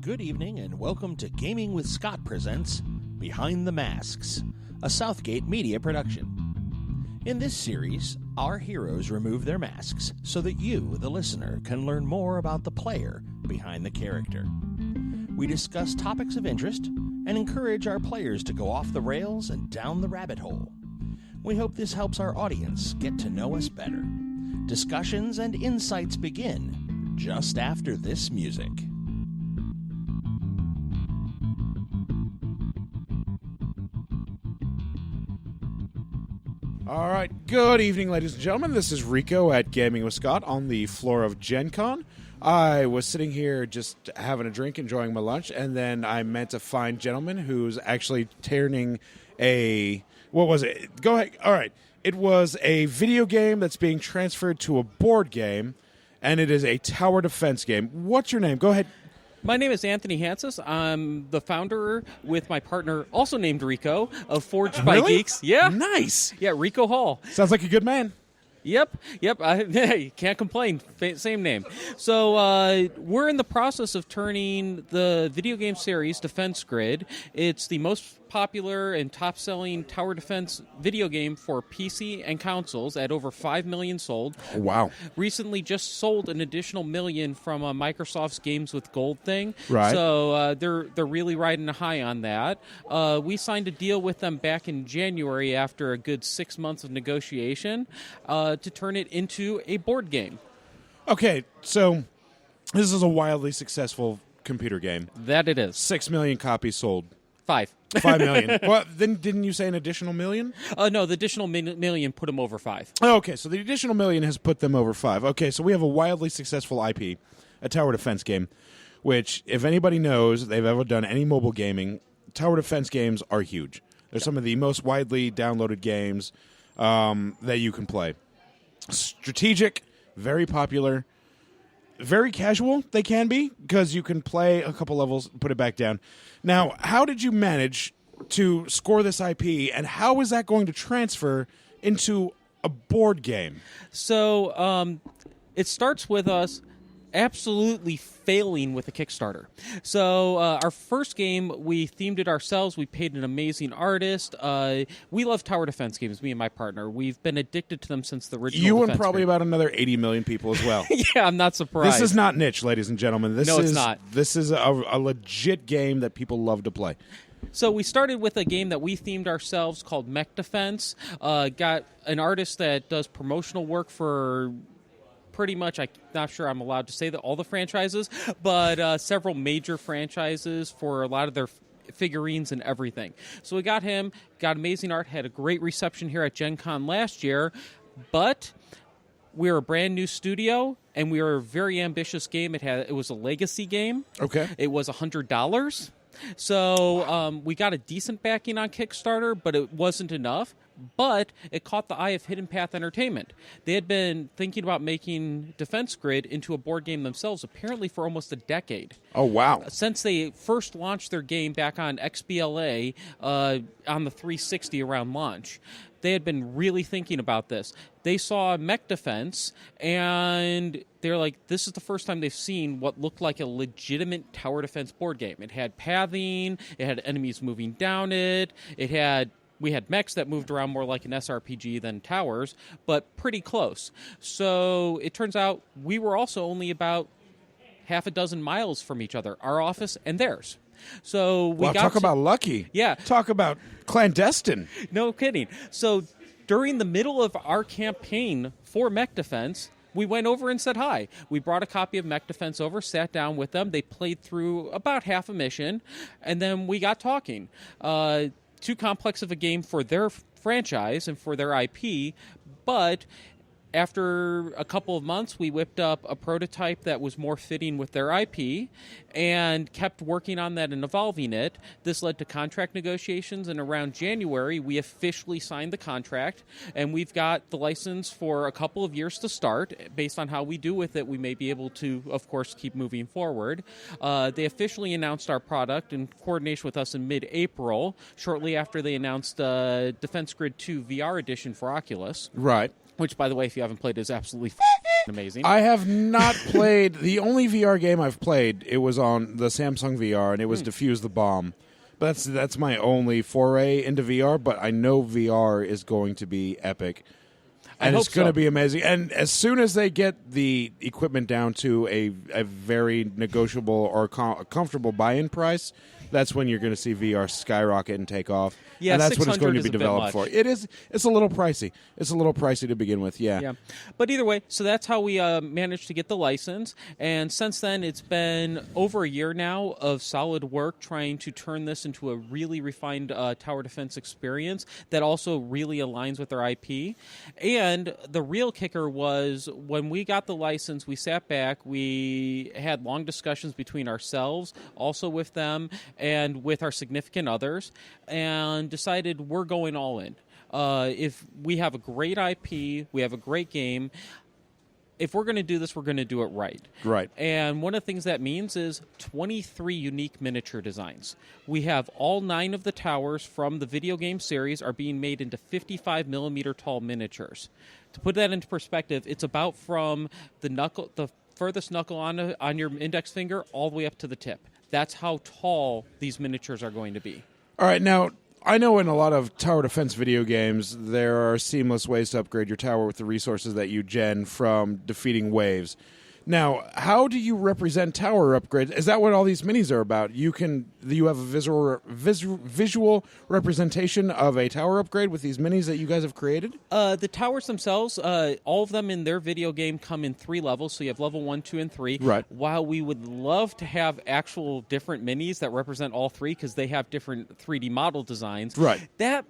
Good evening and welcome to Gaming with Scott presents Behind the Masks, a Southgate media production. In this series, our heroes remove their masks so that you, the listener, can learn more about the player behind the character. We discuss topics of interest and encourage our players to go off the rails and down the rabbit hole. We hope this helps our audience get to know us better. Discussions and insights begin just after this music. All right, good evening, ladies and gentlemen. This is Rico at Gaming with Scott on the floor of Gencon. I was sitting here just having a drink, enjoying my lunch, and then I met a fine gentleman who's actually turning a... What was it? Go ahead. All right. It was a video game that's being transferred to a board game, and it is a tower defense game. What's your name? Go ahead. My name is Anthony Hansis. I'm the founder with my partner, also named Rico, of Forged By Geeks. Yeah. Nice. Yeah, Rico Hall. Sounds like a good man. Yep. Hey, can't complain. Same name. So we're in the process of turning the video game series Defense Grid. It's the most popular and top-selling tower defense video game for PC and consoles at over 5 million sold. Oh, wow. Recently just sold an additional million from Microsoft's Games with Gold thing. Right. So they're really riding a high on that. We signed a deal with them back in January after a good 6 months of negotiation to turn it into a board game. Okay, so this is a wildly successful computer game. That it is. 6 million copies sold. 5. 5 million. Well, then didn't you say an additional million? No, the additional million put them over 5. Oh, okay, so the additional million has put them over 5. Okay, so we have a wildly successful IP, a tower defense game, which, if anybody knows, they've ever done any mobile gaming, tower defense games are huge. They're some of the most widely downloaded games that you can play. Strategic, very popular, very casual they can be, because you can play a couple levels and put it back down. Now, how did you manage to score this IP, and how is that going to transfer into a board game? So it starts with us absolutely failing with a Kickstarter. So our first game, we themed it ourselves. We paid an amazing artist. We love tower defense games, me and my partner. We've been addicted to them since the original You defense and probably game. About another 80 million people as well. Yeah, I'm not surprised. This is not niche, ladies and gentlemen. No, it's not. This is a legit game that people love to play. So we started with a game that we themed ourselves called Mech Defense. Got an artist that does promotional work for pretty much, I'm not sure I'm allowed to say that all the franchises, but several major franchises for a lot of their figurines and everything. So we got him, got amazing art, had a great reception here at Gen Con last year, but we're a brand new studio, and we are a very ambitious game. It was a legacy game. Okay. It was $100. So we got a decent backing on Kickstarter, but it wasn't enough. But it caught the eye of Hidden Path Entertainment. They had been thinking about making Defense Grid into a board game themselves, apparently for almost a decade. Oh, wow. Since they first launched their game back on XBLA on the 360 around launch. They had been really thinking about this. They saw Mech Defense, and they're like, this is the first time they've seen what looked like a legitimate tower defense board game. It had pathing, it had enemies moving down it, we had mechs that moved around more like an SRPG than towers, but pretty close. So it turns out we were also only about half a dozen miles from each other, our office and theirs. So we talk about lucky. Yeah. Talk about clandestine. No kidding. So during the middle of our campaign for Mech Defense, we went over and said hi. We brought a copy of Mech Defense over, sat down with them. They played through about half a mission, and then we got talking. Too complex of a game for their franchise and for their IP, but after a couple of months, we whipped up a prototype that was more fitting with their IP and kept working on that and evolving it. This led to contract negotiations, and around January, we officially signed the contract, and we've got the license for a couple of years to start. Based on how we do with it, we may be able to, of course, keep moving forward. They officially announced our product in coordination with us in mid-April, shortly after they announced Defense Grid 2 VR edition for Oculus. Right. which, by the way, if you haven't played, is absolutely amazing. I have not played. The only VR game I've played, it was on the Samsung VR, and it was Defuse the Bomb. But that's my only foray into VR, but I know VR is going to be epic. And it's going to be amazing. And as soon as they get the equipment down to a very negotiable or comfortable buy-in price, that's when you're going to see VR skyrocket and take off. Yeah, and that's what it's going to be is a bit developed much. for. It's a little pricey. It's a little pricey to begin with, yeah. But either way, so that's how we managed to get the license. And since then, it's been over a year now of solid work trying to turn this into a really refined tower defense experience that also really aligns with our IP. And the real kicker was when we got the license, we sat back, we had long discussions between ourselves, also with them, and with our significant others, and decided we're going all in. If we have a great IP, we have a great game, if we're going to do this, we're going to do it right. Right. And one of the things that means is 23 unique miniature designs. We have all 9 of the towers from the video game series are being made into 55 millimeter tall miniatures. To put that into perspective, it's about from the furthest knuckle on your index finger all the way up to the tip. That's how tall these miniatures are going to be. All right, now, I know in a lot of tower defense video games, there are seamless ways to upgrade your tower with the resources that you gen from defeating waves. Now, how do you represent tower upgrades? Is that what all these minis are about? You have a visual representation of a tower upgrade with these minis that you guys have created? The towers themselves, all of them in their video game come in 3 levels, so you have level 1, 2, and 3. Right. While we would love to have actual different minis that represent all 3 because they have different 3D model designs, right. That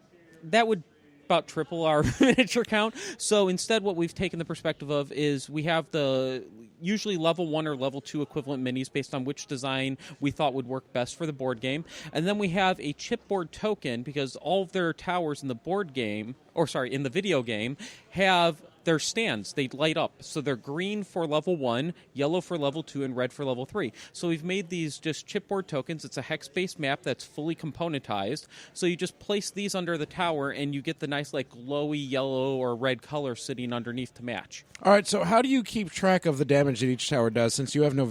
would about triple our miniature count. So instead what we've taken the perspective of is we have the usually level 1 or level 2 equivalent minis based on which design we thought would work best for the board game. And then we have a chipboard token because all of their towers in the board game, in the video game, have their stands. They light up. So they're green for level 1, yellow for level 2, and red for level 3. So we've made these just chipboard tokens. It's a hex-based map that's fully componentized. So you just place these under the tower, and you get the nice, glowy yellow or red color sitting underneath to match. All right, so how do you keep track of the damage that each tower does since you have no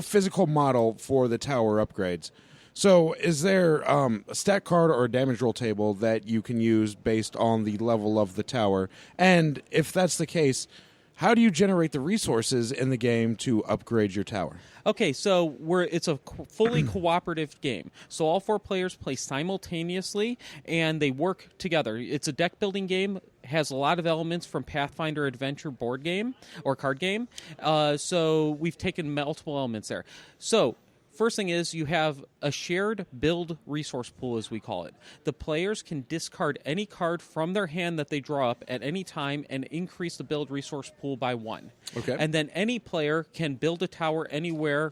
physical model for the tower upgrades? So is there a stat card or a damage roll table that you can use based on the level of the tower? And if that's the case, how do you generate the resources in the game to upgrade your tower? Okay, so it's a fully cooperative game. So all 4 players play simultaneously, and they work together. It's a deck-building game, has a lot of elements from Pathfinder Adventure board game or card game. So we've taken multiple elements there. So first thing is you have a shared build resource pool, as we call it. The players can discard any card from their hand that they draw up at any time and increase the build resource pool by 1. Okay. And then any player can build a tower anywhere,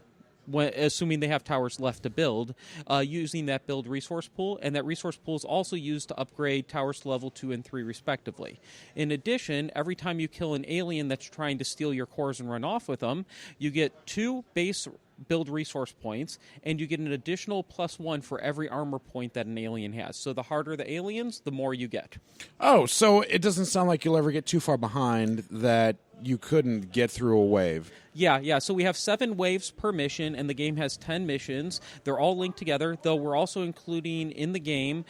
assuming they have towers left to build, using that build resource pool. And that resource pool is also used to upgrade towers to level 2 and 3, respectively. In addition, every time you kill an alien that's trying to steal your cores and run off with them, you get 2 base build resource points, and you get an additional +1 for every armor point that an alien has. So the harder the aliens, the more you get. Oh, so it doesn't sound like you'll ever get too far behind that you couldn't get through a wave. Yeah. So we have 7 waves per mission, and the game has 10 missions. They're all linked together, though we're also including in the game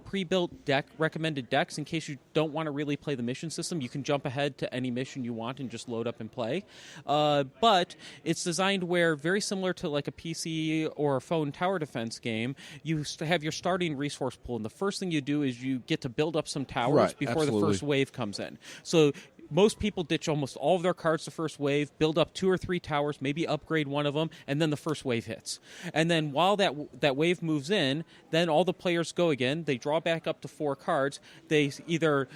pre-built recommended decks in case you don't want to really play the mission system. You can jump ahead to any mission you want and just load up and play. But it's designed where, very similar to like a PC or a phone tower defense game, you have your starting resource pool, and the first thing you do is you get to build up some towers before the first wave comes in. So most people ditch almost all of their cards the first wave, build up 2 or 3 towers, maybe upgrade one of them, and then the first wave hits. And then while that wave moves in, then all the players go again. They draw back up to 4 cards. They either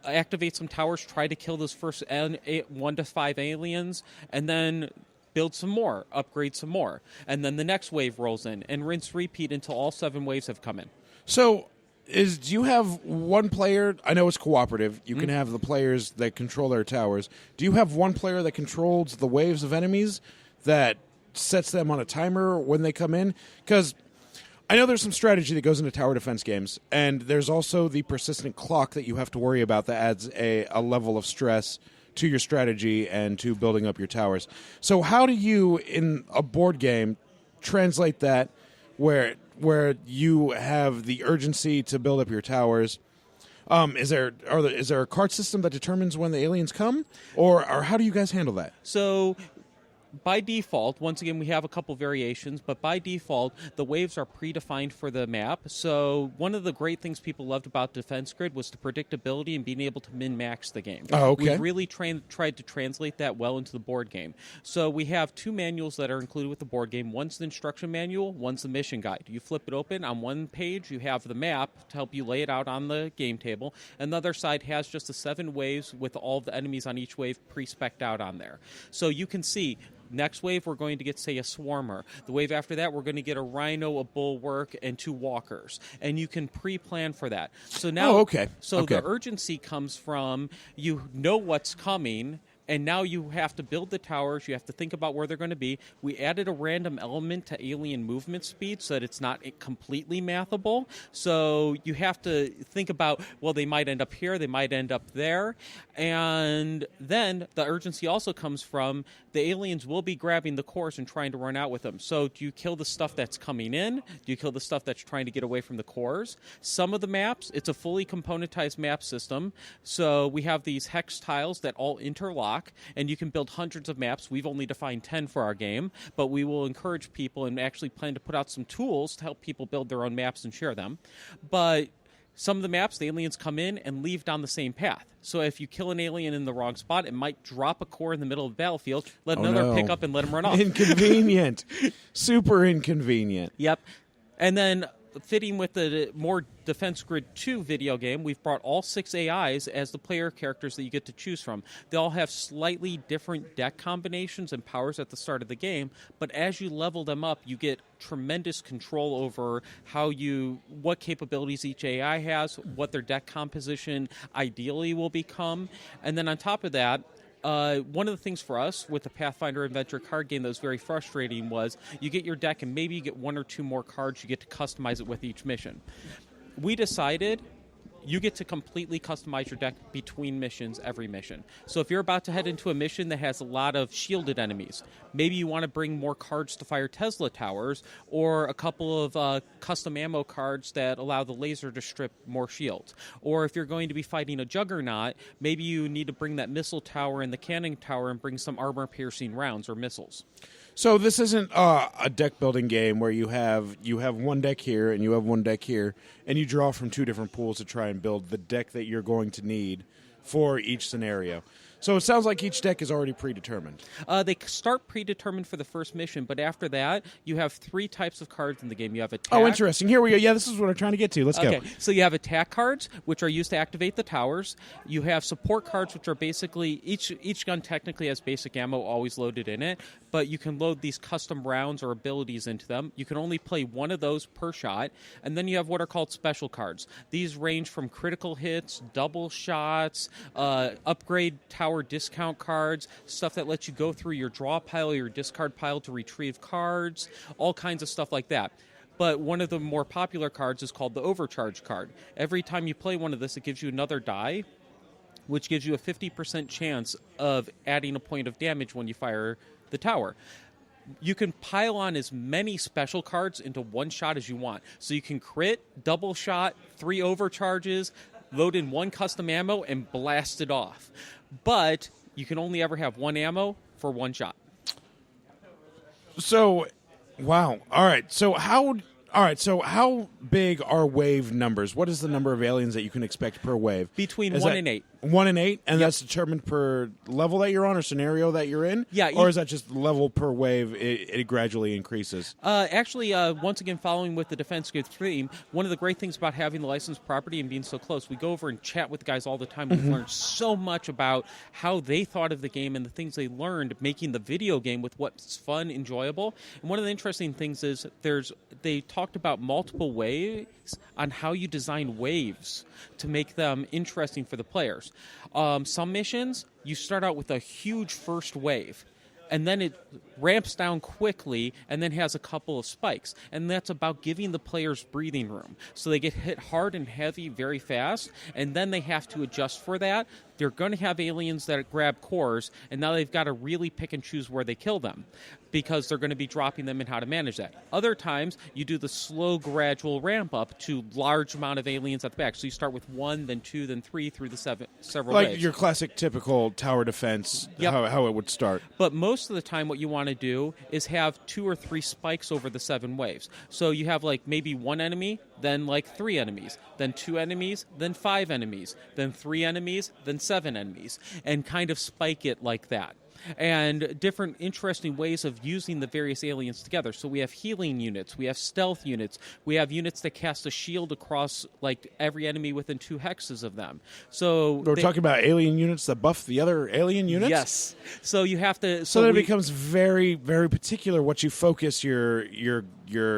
activate some towers, try to kill those first 1 to 5 aliens, and then build some more, upgrade some more. And then the next wave rolls in, and rinse repeat until all 7 waves have come in. So do you have one player? I know it's cooperative. You can have the players that control their towers. Do you have one player that controls the waves of enemies that sets them on a timer when they come in? Because I know there's some strategy that goes into tower defense games, and there's also the persistent clock that you have to worry about that adds a level of stress to your strategy and to building up your towers. So how do you, in a board game, translate that where you have the urgency to build up your towers? Is there a card system that determines when the aliens come, or how do you guys handle that? So by default, once again, we have a couple variations, but by default, the waves are predefined for the map. So one of the great things people loved about Defense Grid was the predictability and being able to min-max the game. Oh, okay. We really tried to translate that well into the board game. So we have 2 manuals that are included with the board game. One's the instruction manual, one's the mission guide. You flip it open. On one page, you have the map to help you lay it out on the game table, and the other side has just the 7 waves with all of the enemies on each wave pre-spec'd out on there. So you can see next wave, we're going to get, say, a swarmer. The wave after that, we're going to get a rhino, a bulwark, and 2 walkers. And you can pre-plan for that. So now, the urgency comes from you know what's coming, and now you have to build the towers. You have to think about where they're going to be. We added a random element to alien movement speed so that it's not completely mathable. So you have to think about, well, they might end up here, they might end up there. And then the urgency also comes from the aliens will be grabbing the cores and trying to run out with them. So do you kill the stuff that's coming in? Do you kill the stuff that's trying to get away from the cores? Some of the maps, it's a fully componentized map system. So we have these hex tiles that all interlock, and you can build hundreds of maps. We've only defined 10 for our game, but we will encourage people and actually plan to put out some tools to help people build their own maps and share them. But some of the maps, the aliens come in and leave down the same path. So if you kill an alien in the wrong spot, it might drop a core in the middle of the battlefield, let another pick up and let them run off. Inconvenient. Super inconvenient. Yep. And then fitting with the more Defense Grid 2 video game, we've brought all 6 AIs as the player characters that you get to choose from. They all have slightly different deck combinations and powers at the start of the game, but as you level them up, you get tremendous control over what capabilities each AI has, what their deck composition ideally will become. And then on top of that, one of the things for us with the Pathfinder Adventure card game that was very frustrating was you get your deck and maybe you get 1 or 2 more cards. You get to customize it with each mission. We decided you get to completely customize your deck between missions every mission. So if you're about to head into a mission that has a lot of shielded enemies, maybe you want to bring more cards to fire Tesla towers or a couple of custom ammo cards that allow the laser to strip more shields. Or if you're going to be fighting a juggernaut, maybe you need to bring that missile tower and the cannon tower and bring some armor-piercing rounds or missiles. So this isn't a deck building game where you have one deck here and you have one deck here, and you draw from 2 different pools to try and build the deck that you're going to need for each scenario. So it sounds like each deck is already predetermined. They start predetermined for the first mission, but after that, you have 3 types of cards in the game. You have attack. Oh, interesting. Here we go. Yeah, this is what I'm trying to get to. Let's go. So you have attack cards, which are used to activate the towers. You have support cards, which are basically each gun technically has basic ammo always loaded in it, but you can load these custom rounds or abilities into them. You can only play 1 of those per shot, and then you have what are called special cards. These range from critical hits, double shots, upgrade tower discount cards, stuff that lets you go through your draw pile or your discard pile to retrieve cards, all kinds of stuff like that. But one of the more popular cards is called the Overcharge card. Every time you play one of this, it gives you another die, which gives you a 50% chance of adding a point of damage when you fire the tower. You can pile on as many special cards into one shot as you want. So you can crit, double shot, 3 overcharges, load in 1 custom ammo, and blast it off. But you can only ever have 1 ammo for 1 shot. So, wow. All right. So how big are wave numbers? What is the number of aliens that you can expect per wave? Between 1 and 8. 1 and 8, and that's determined per level that you're on or scenario that you're in? Yeah. Or is that just level per wave, it gradually increases? Actually, once again, following with the Defense Grid theme, one of the great things about having the licensed property and being so close, we go over and chat with the guys all the time. We've learned so much about how they thought of the game and the things they learned making the video game with what's fun, enjoyable. And one of the interesting things is they talked about multiple ways on how you design waves to make them interesting for the players. Some missions, you start out with a huge first wave. and then it ramps down quickly and then has a couple of spikes. And that's about giving the players breathing room. So they get hit hard and heavy very fast, and then they have to adjust for that. They're going to have aliens that grab cores, and now they've got to really pick and choose where they kill them because they're going to be dropping them and how to manage that. Other times, you do the slow, gradual ramp up to large amount of aliens at the back. So you start with 1, then 2, then 3 through the several Like waves. your classic, typical tower defense, Yep. how it would start. But most of the time, what you want to do is have 2 or 3 spikes over the 7 waves. So you have like maybe 1 enemy, then like 3 enemies, then 2 enemies, then 5 enemies, then 3 enemies, then 7 enemies, and kind of spike it like that. And different interesting ways of using the various aliens together. So we have healing units, we have stealth units, we have units that cast a shield across like every enemy within 2 hexes of them. So We're talking about alien units that buff the other alien units? Yes. So you have to. So then it becomes very, very particular what you focus your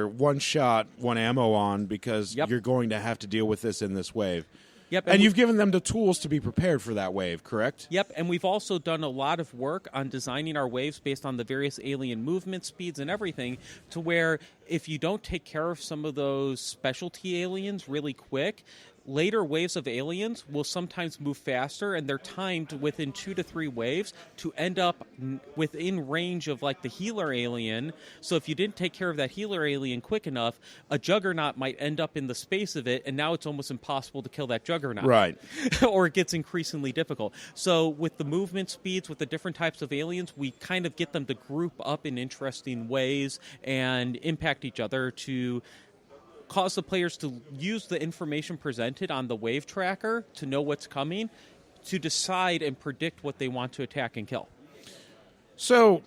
one shot, one ammo on, because Yep. you're going to have to deal with this in this wave. Yep, And you've given them the tools to be prepared for that wave, correct? Yep, and we've also done a lot of work on designing our waves based on the various alien movement speeds and everything, to where if you don't take care of some of those specialty aliens really quick, later waves of aliens will sometimes move faster, and they're timed within 2 to 3 waves to end up within range of like the healer alien. So if you didn't take care of that healer alien quick enough, a juggernaut might end up in the space of it, and now it's almost impossible to kill that juggernaut. Right. Or it gets increasingly difficult. So with the movement speeds, with the different types of aliens, we kind of get them to group up in interesting ways and impact each other to cause the players to use the information presented on the wave tracker to know what's coming, to decide and predict what they want to attack and kill. So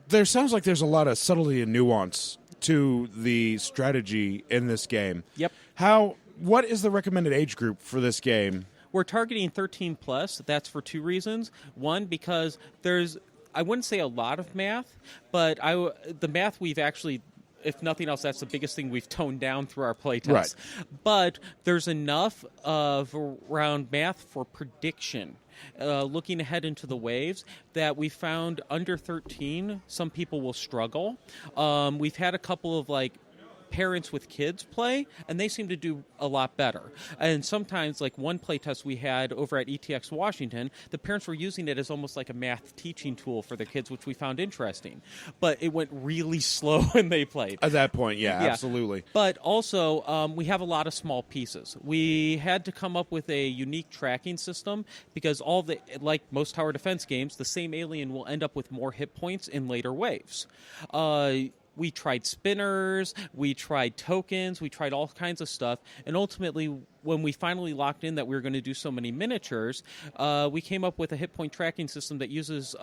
there sounds like there's a lot of subtlety and nuance to the strategy in this game. Yep. What is the recommended age group for this game? We're targeting 13 plus. That's for 2 reasons. One, because I wouldn't say a lot of math, but the math we've actually, if nothing else, that's the biggest thing we've toned down through our playtest. Right. But there's enough of around math for prediction, looking ahead into the waves, that we found under 13, some people will struggle. We've had a couple of parents with kids play, and they seem to do a lot better. And sometimes, like one playtest we had over at ETX Washington, the parents were using it as almost like a math teaching tool for their kids, which we found interesting. But it went really slow when they played. At that point, yeah. Absolutely. But also, we have a lot of small pieces. We had to come up with a unique tracking system because like most tower defense games, the same alien will end up with more hit points in later waves. We tried spinners, we tried tokens, we tried all kinds of stuff, and ultimately, when we finally locked in that we were going to do so many miniatures, we came up with a hit point tracking system that uses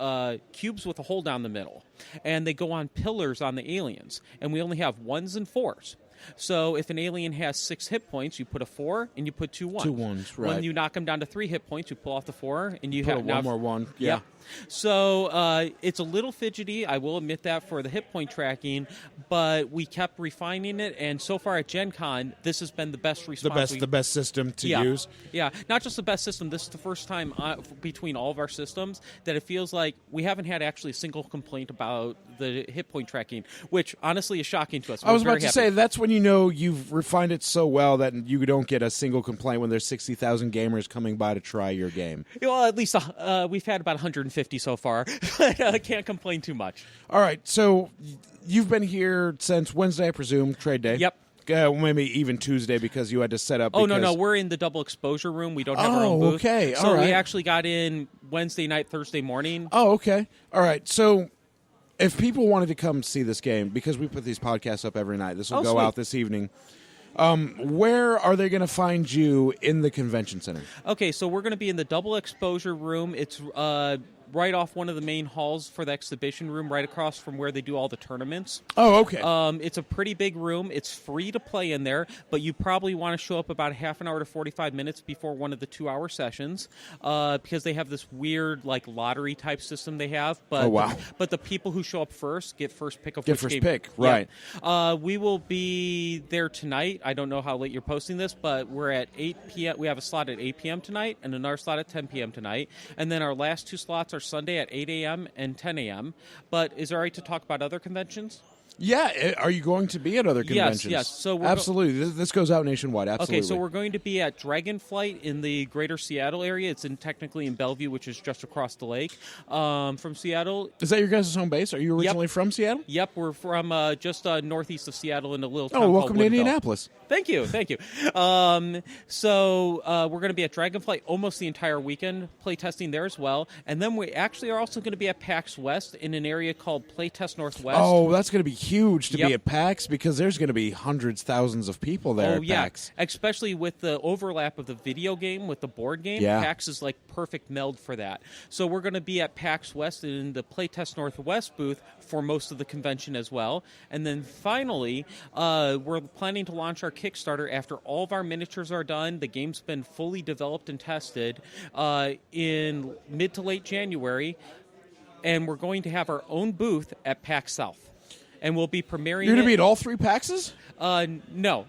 cubes with a hole down the middle, and they go on pillars on the aliens, and we only have 1s and 4s. So if an alien has 6 hit points, you put a 4 and you put 2 1s. 2 1s, right. When you knock them down to 3 hit points, you pull off the 4 and you Put have a one more 1. Yeah. Yep. So it's a little fidgety, I will admit that, for the hit point tracking, but we kept refining it, and so far at Gen Con, this has been the best response. The best system to use. Yeah, not just the best system. This is the first time between all of our systems that it feels like we haven't had actually a single complaint about the hit point tracking, which honestly is shocking to us. I was about to say, that's when you know you've refined it so well that you don't get a single complaint when there's 60,000 gamers coming by to try your game. Well, at least we've had about 150 so far. I can't complain too much. All right, so you've been here since Wednesday, I presume, trade day. Yep. Maybe even Tuesday because you had to set up. Oh, no, we're in the double exposure room. We don't have our own booth. Okay, so all right. we actually got in Wednesday night, Thursday morning. Oh, okay. All right, so if people wanted to come see this game, because we put these podcasts up every night, this will go sweet. out this evening. Where are they going to find you in the convention center? Okay, so we're going to be in the double exposure room. It's right off one of the main halls for the exhibition room, right across from where they do all the tournaments. Oh, okay. It's a pretty big room. It's free to play in there, but you probably want to show up about half an hour to 45 minutes before one of the 2-hour sessions because they have this weird lottery type system they have. But oh, wow. But the people who show up first get first pick of get which first game. Pick, right. Yeah. We will be there tonight. I don't know how late you're posting this, but we're at 8 p.m. We have a slot at 8 p.m. tonight and another slot at 10 p.m. tonight. And then our last 2 slots are Sunday at 8 a.m. and 10 a.m. But is it all right to talk about other conventions? Yeah, are you going to be at other conventions? Yes. So absolutely. This goes out nationwide. Absolutely. Okay, so we're going to be at Dragonflight in the greater Seattle area. It's technically in Bellevue, which is just across the lake from Seattle. Is that your guys' home base? Are you originally from Seattle? Yep, we're from just northeast of Seattle in a little town welcome called to Woodville. Indianapolis. Thank you. So we're going to be at Dragonflight almost the entire weekend, playtesting there as well. And then we actually are also going to be at PAX West in an area called Playtest Northwest. Oh, that's going to be huge to be at PAX because there's going to be hundreds, thousands of people there at PAX. Especially with the overlap of the video game with the board game. Yeah. PAX is like perfect meld for that. So we're going to be at PAX West in the Playtest Northwest booth for most of the convention as well. And then finally, we're planning to launch our Kickstarter after all of our miniatures are done. The game's been fully developed and tested in mid to late January. And we're going to have our own booth at PAX South. And we'll be premiering You're going to be at all 3 PAXs? No.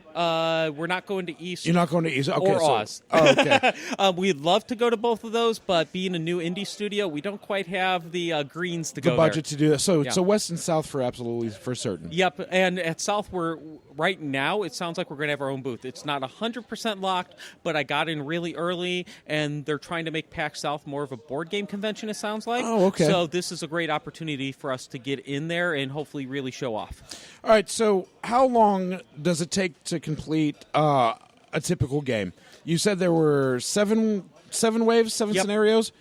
We're not going to East. You're not going to East? Okay, or Oz. Oh, okay. We'd love to go to both of those, but being a new indie studio, we don't quite have the greens to go the budget there. to do that. So West and South for certain. Yep, and at South, right now, it sounds like we're going to have our own booth. It's not 100% locked, but I got in really early, and they're trying to make PAX South more of a board game convention, it sounds like. Oh, okay. So this is a great opportunity for us to get in there and hopefully really show off. All right, so how long does it take to complete a typical game? You said there were seven waves, seven scenarios?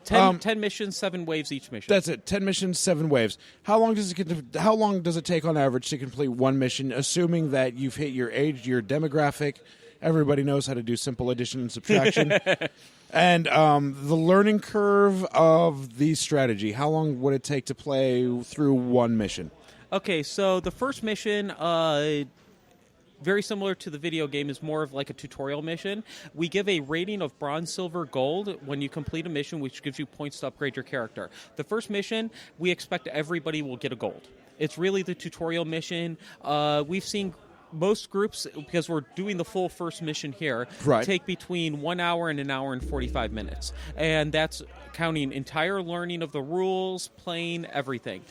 10 missions, 7 waves each mission. That's it. 10 missions, 7 waves. How long does it take on average to complete one mission, assuming that you've hit your age, your demographic? Everybody knows how to do simple addition and subtraction. And the learning curve of the strategy. How long would it take to play through one mission? Okay, so the first mission, very similar to the video game, is more of like a tutorial mission. We give a rating of bronze, silver, gold when you complete a mission, which gives you points to upgrade your character. The first mission, we expect everybody will get a gold. It's really the tutorial mission. We've seen most groups, because we're doing the full first mission here, take between 1 hour and 1 hour and 45 minutes. And that's counting entire learning of the rules, playing, everything.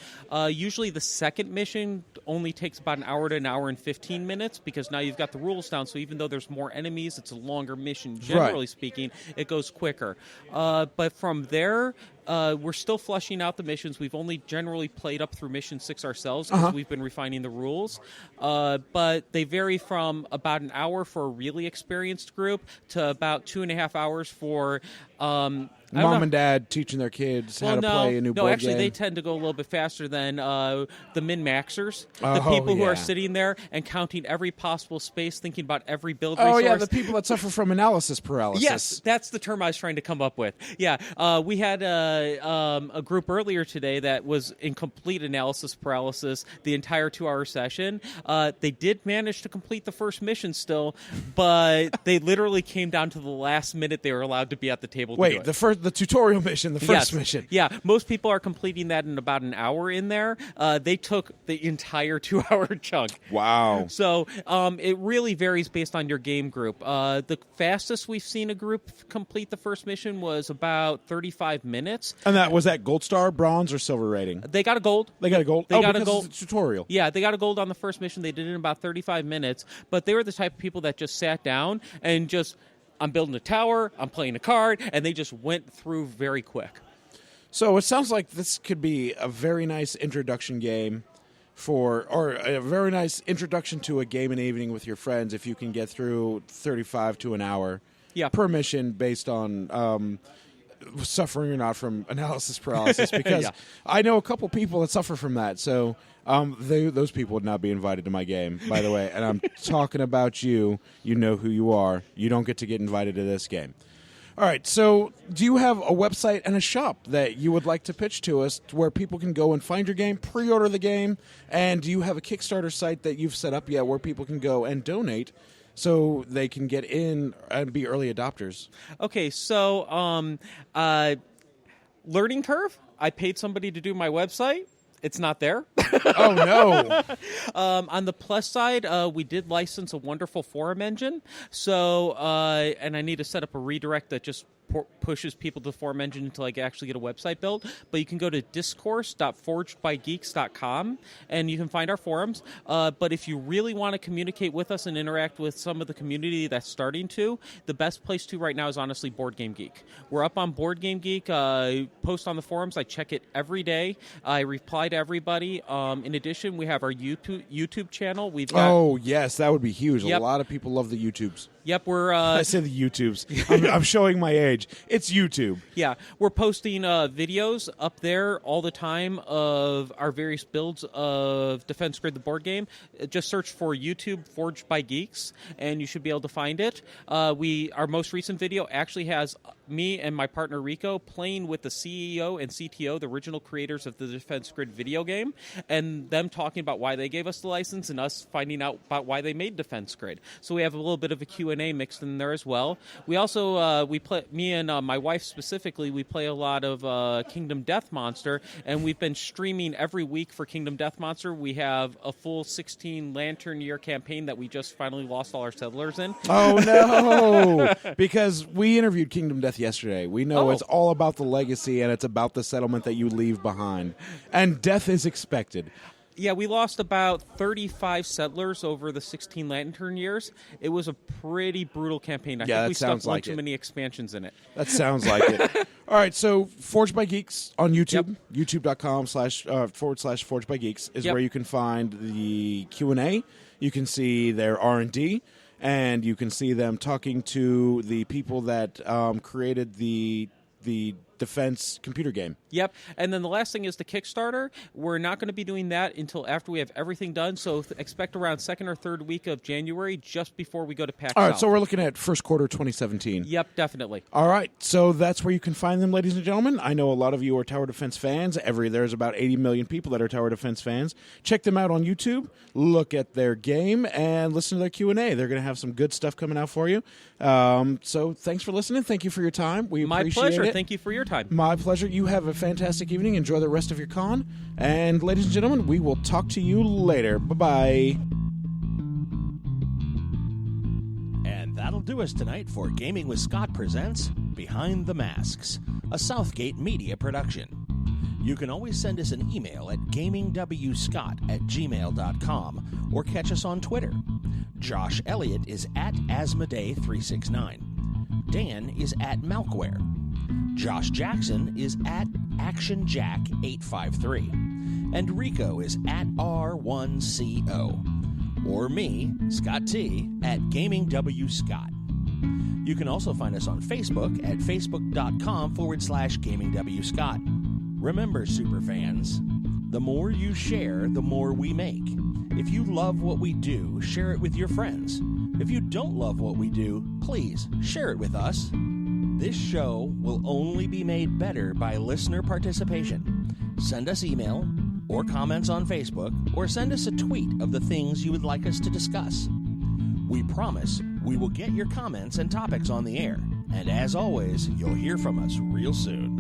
Usually the second mission only takes about 1 hour to 1 hour and 15 minutes because now you've got the rules down, so even though there's more enemies, it's a longer mission, generally speaking. It goes quicker. But from there, we're still fleshing out the missions. We've only generally played up through mission 6 ourselves because we've been refining the rules. But they vary from about 1 hour for a really experienced group to about 2.5 hours for mom and dad teaching their kids how to play a new board actually, game. they tend to go a little bit faster than the min-maxers, the people who are sitting there and counting every possible space, thinking about every build resource. Oh, yeah, the people that suffer from analysis paralysis. Yes, that's the term I was trying to come up with. Yeah, we had a group earlier today that was in complete analysis paralysis the entire 2-hour session. They did manage to complete the first mission still, but they literally came down to the last minute they were allowed to be at the table to do it. The tutorial mission, the first mission. Yeah, most people are completing that in about 1 hour in there. They took the entire 2-hour chunk. Wow. So it really varies based on your game group. The fastest we've seen a group complete the first mission was about 35 minutes. And was that gold star, bronze, or silver rating? They got a gold. They got a gold? They got because a gold. It's a tutorial. Yeah, they got a gold on the first mission. They did it in about 35 minutes. But they were the type of people that just sat down and just... I'm building a tower, I'm playing a card, and they just went through very quick. So it sounds like this could be a very nice introduction game or a very nice introduction to a game and evening with your friends if you can get through 35 to an hour per mission based on suffering or not from analysis paralysis. Because I know a couple people that suffer from that, so... those people would not be invited to my game, by the way. And I'm talking about you. You know who you are. You don't get to get invited to this game. All right. So do you have a website and a shop that you would like to pitch to us where people can go and find your game, pre-order the game? And do you have a Kickstarter site that you've set up yet where people can go and donate so they can get in and be early adopters? Okay. So learning curve. I paid somebody to do my website. It's not there. Oh, no. On the plus side, we did license a wonderful forum engine. So, and I need to set up a redirect that just pushes people to the forum engine to actually get a website built. But you can go to discourse.forgedbygeeks.com and you can find our forums. But if you really want to communicate with us and interact with some of the community that's starting to, the best place to right now is honestly Board Game Geek. We're up on Board Game Geek. Post on the forums. I check it every day. I reply to everybody. In addition, we have our YouTube channel. We've got, oh, yes, that would be huge. Yep. A lot of people love the YouTubes. Yep, we're... I say the YouTubes. I'm showing my age. It's YouTube. Yeah, we're posting videos up there all the time of our various builds of Defense Grid, the board game. Just search for YouTube Forged by Geeks, and you should be able to find it. Our most recent video actually has me and my partner Rico playing with the CEO and CTO, the original creators of the Defense Grid video game, and them talking about why they gave us the license and us finding out about why they made Defense Grid. So we have a little bit of a Q&A mixed in there as well. We also, me and my wife specifically, we play a lot of Kingdom Death Monster, and we've been streaming every week for Kingdom Death Monster. We have a full 16 Lantern Year campaign that we just finally lost all our settlers in. Oh, no! Because we interviewed Kingdom Death yesterday. We know it's all about the legacy, and it's about the settlement that you leave behind. And death is expected. Yeah, we lost about 35 settlers over the 16 Lantern Years. It was a pretty brutal campaign. I think we stuck one too many expansions in it. That sounds like it. All right, so Forged by Geeks on YouTube, youtube.com//Forged by Geeks is where you can find the Q&A. You can see their R&D, and you can see them talking to the people that created the Defense computer game. Yep. And then the last thing is the Kickstarter. We're not going to be doing that until after we have everything done. So expect around second or third week of January, just before we go to PAX All right, South. so we're looking at first quarter 2017. Yep, definitely. All right, so that's where you can find them, ladies and gentlemen. I know a lot of you are Tower Defense fans. There's about 80 million people that are Tower Defense fans. Check them out on YouTube. Look at their game and listen to their Q&A. They're going to have some good stuff coming out for you. So thanks for listening. Thank you for your time. We appreciate it. My pleasure. Thank you for your time. My pleasure. You have a fantastic evening. Enjoy the rest of your con. And ladies and gentlemen, we will talk to you later. Bye-bye. And that'll do us tonight for Gaming with Scott presents Behind the Masks, a Southgate media production. You can always send us an email at gamingwscott@gmail.com or catch us on Twitter. Josh Elliott is at Asmodee369. Dan is at Malkware. Josh Jackson is at ActionJack853. And Rico is at R1CO. Or me, Scott T, at GamingWScott. You can also find us on Facebook at facebook.com/GamingWScott. Remember, superfans, the more you share, the more we make. If you love what we do, share it with your friends. If you don't love what we do, please share it with us. This show will only be made better by listener participation. Send us email or comments on Facebook, or send us a tweet of the things you would like us to discuss. We promise we will get your comments and topics on the air. And as always, you'll hear from us real soon.